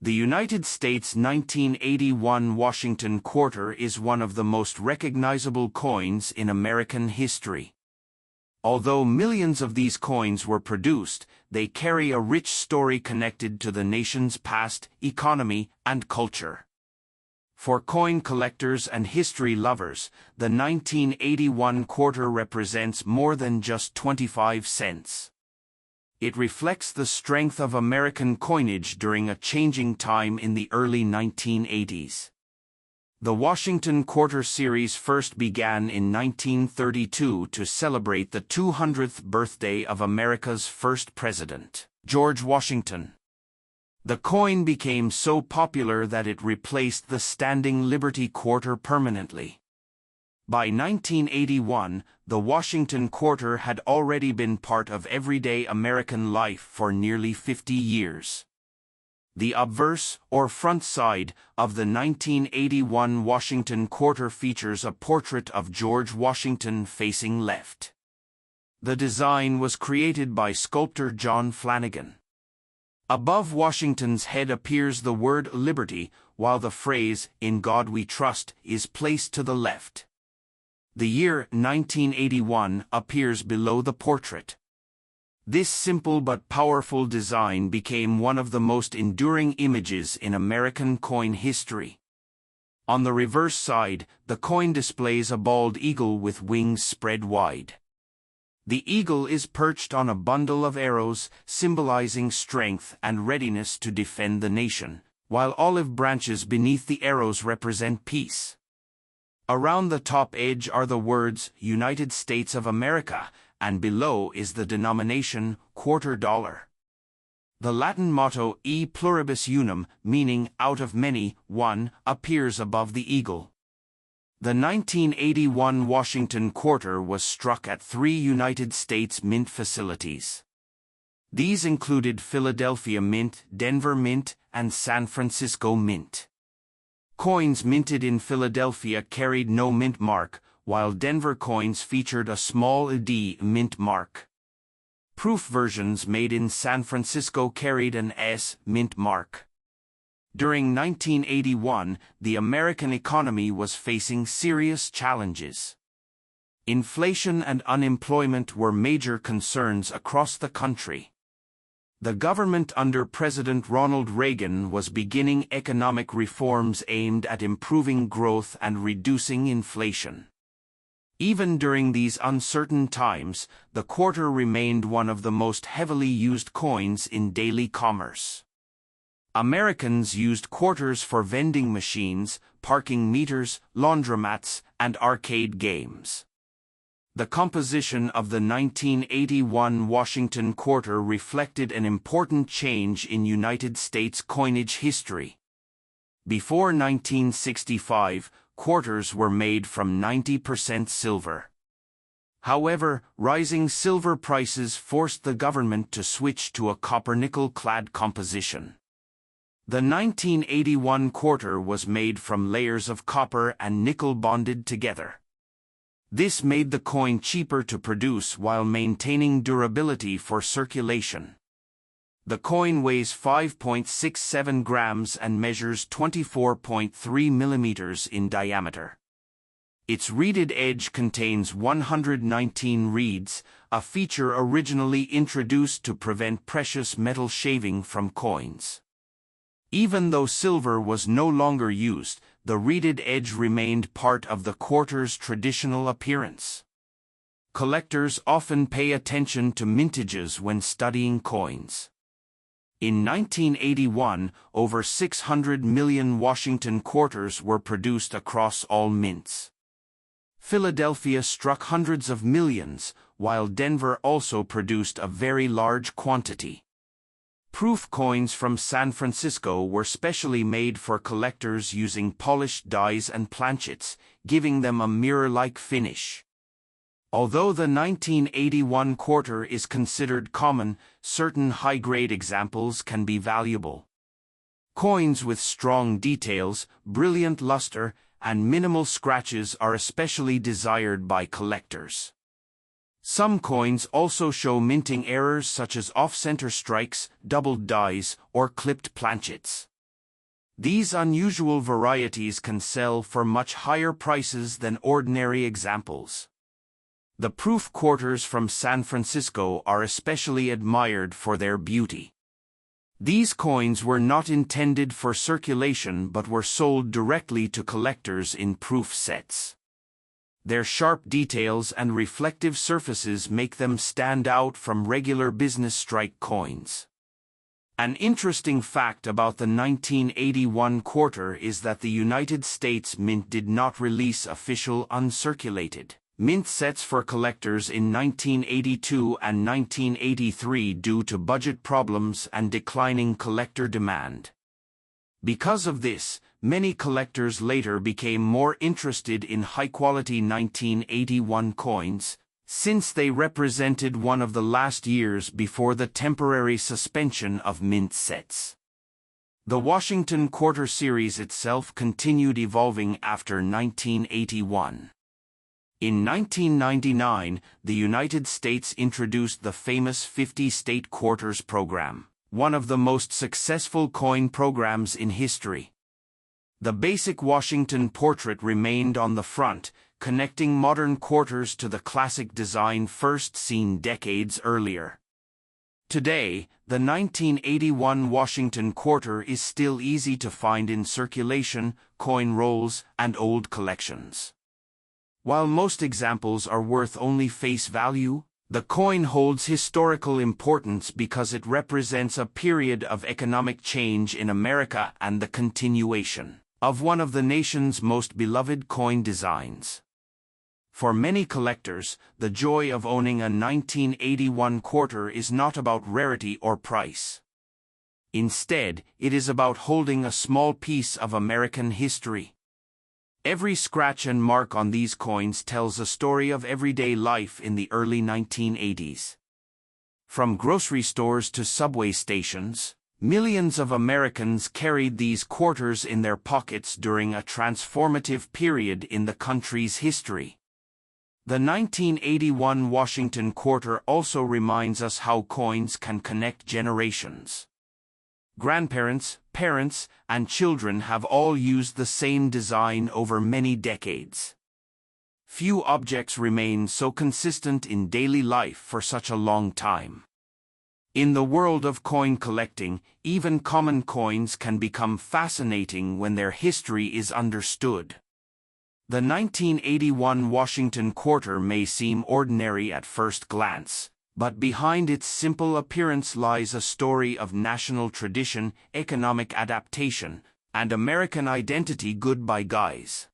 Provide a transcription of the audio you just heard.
The United States 1981 Washington quarter is one of the most recognizable coins in American history. Although millions of these coins were produced, they carry a rich story connected to the nation's past, economy, and culture. For coin collectors and history lovers, the 1981 quarter represents more than just 25 cents. It reflects the strength of American coinage during a changing time in the early 1980s. The Washington Quarter series first began in 1932 to celebrate the 200th birthday of America's first president, George Washington. The coin became so popular that it replaced the standing Liberty Quarter permanently. By 1981, the Washington Quarter had already been part of everyday American life for nearly 50 years. The obverse, or front side, of the 1981 Washington Quarter features a portrait of George Washington facing left. The design was created by sculptor John Flanagan. Above Washington's head appears the word Liberty, while the phrase, "In God We Trust," is placed to the left. The year 1981 appears below the portrait. This simple but powerful design became one of the most enduring images in American coin history. On the reverse side, the coin displays a bald eagle with wings spread wide. The eagle is perched on a bundle of arrows, symbolizing strength and readiness to defend the nation, while olive branches beneath the arrows represent peace. Around the top edge are the words United States of America, and below is the denomination quarter dollar. The Latin motto E pluribus unum, meaning out of many, one, appears above the eagle. The 1981 Washington quarter was struck at 3 United States Mint facilities. These included Philadelphia Mint, Denver Mint, and San Francisco Mint. Coins minted in Philadelphia carried no mint mark, while Denver coins featured a small D mint mark. Proof versions made in San Francisco carried an S mint mark. During 1981, the American economy was facing serious challenges. Inflation and unemployment were major concerns across the country. The government under President Ronald Reagan was beginning economic reforms aimed at improving growth and reducing inflation. Even during these uncertain times, the quarter remained one of the most heavily used coins in daily commerce. Americans used quarters for vending machines, parking meters, laundromats, and arcade games. The composition of the 1981 Washington quarter reflected an important change in United States coinage history. Before 1965, quarters were made from 90% silver. However, rising silver prices forced the government to switch to a copper-nickel-clad composition. The 1981 quarter was made from layers of copper and nickel bonded together. This made the coin cheaper to produce while maintaining durability for circulation. The coin weighs 5.67 grams and measures 24.3 millimeters in diameter. Its reeded edge contains 119 reeds, a feature originally introduced to prevent precious metal shaving from coins. Even though silver was no longer used, the reeded edge remained part of the quarter's traditional appearance. Collectors often pay attention to mintages when studying coins. In 1981, over 600 million Washington quarters were produced across all mints. Philadelphia struck hundreds of millions, while Denver also produced a very large quantity. Proof coins from San Francisco were specially made for collectors using polished dies and planchets, giving them a mirror-like finish. Although the 1981 quarter is considered common, certain high-grade examples can be valuable. Coins with strong details, brilliant luster, and minimal scratches are especially desired by collectors. Some coins also show minting errors such as off-center strikes, doubled dies, or clipped planchets. These unusual varieties can sell for much higher prices than ordinary examples. The proof quarters from San Francisco are especially admired for their beauty. These coins were not intended for circulation but were sold directly to collectors in proof sets. Their sharp details and reflective surfaces make them stand out from regular business strike coins. An interesting fact about the 1981 quarter is that the United States Mint did not release official uncirculated mint sets for collectors in 1982 and 1983 due to budget problems and declining collector demand. Because of this, many collectors later became more interested in high-quality 1981 coins, since they represented one of the last years before the temporary suspension of mint sets. The Washington Quarter series itself continued evolving after 1981. In 1999, the United States introduced the famous 50-state quarters program, one of the most successful coin programs in history. The basic Washington portrait remained on the front, connecting modern quarters to the classic design first seen decades earlier. Today, the 1981 Washington quarter is still easy to find in circulation, coin rolls, and old collections. While most examples are worth only face value, the coin holds historical importance because it represents a period of economic change in America and the continuation of one of the nation's most beloved coin designs. For many collectors, the joy of owning a 1981 quarter is not about rarity or price. Instead, it is about holding a small piece of American history. Every scratch and mark on these coins tells a story of everyday life in the early 1980s. From grocery stores to subway stations, millions of Americans carried these quarters in their pockets during a transformative period in the country's history. The 1981 Washington quarter also reminds us how coins can connect generations. Grandparents, parents, and children have all used the same design over many decades. Few objects remain so consistent in daily life for such a long time. In the world of coin collecting, even common coins can become fascinating when their history is understood. The 1981 Washington quarter may seem ordinary at first glance, but behind its simple appearance lies a story of national tradition, economic adaptation, and American identity. Goodbye, guys.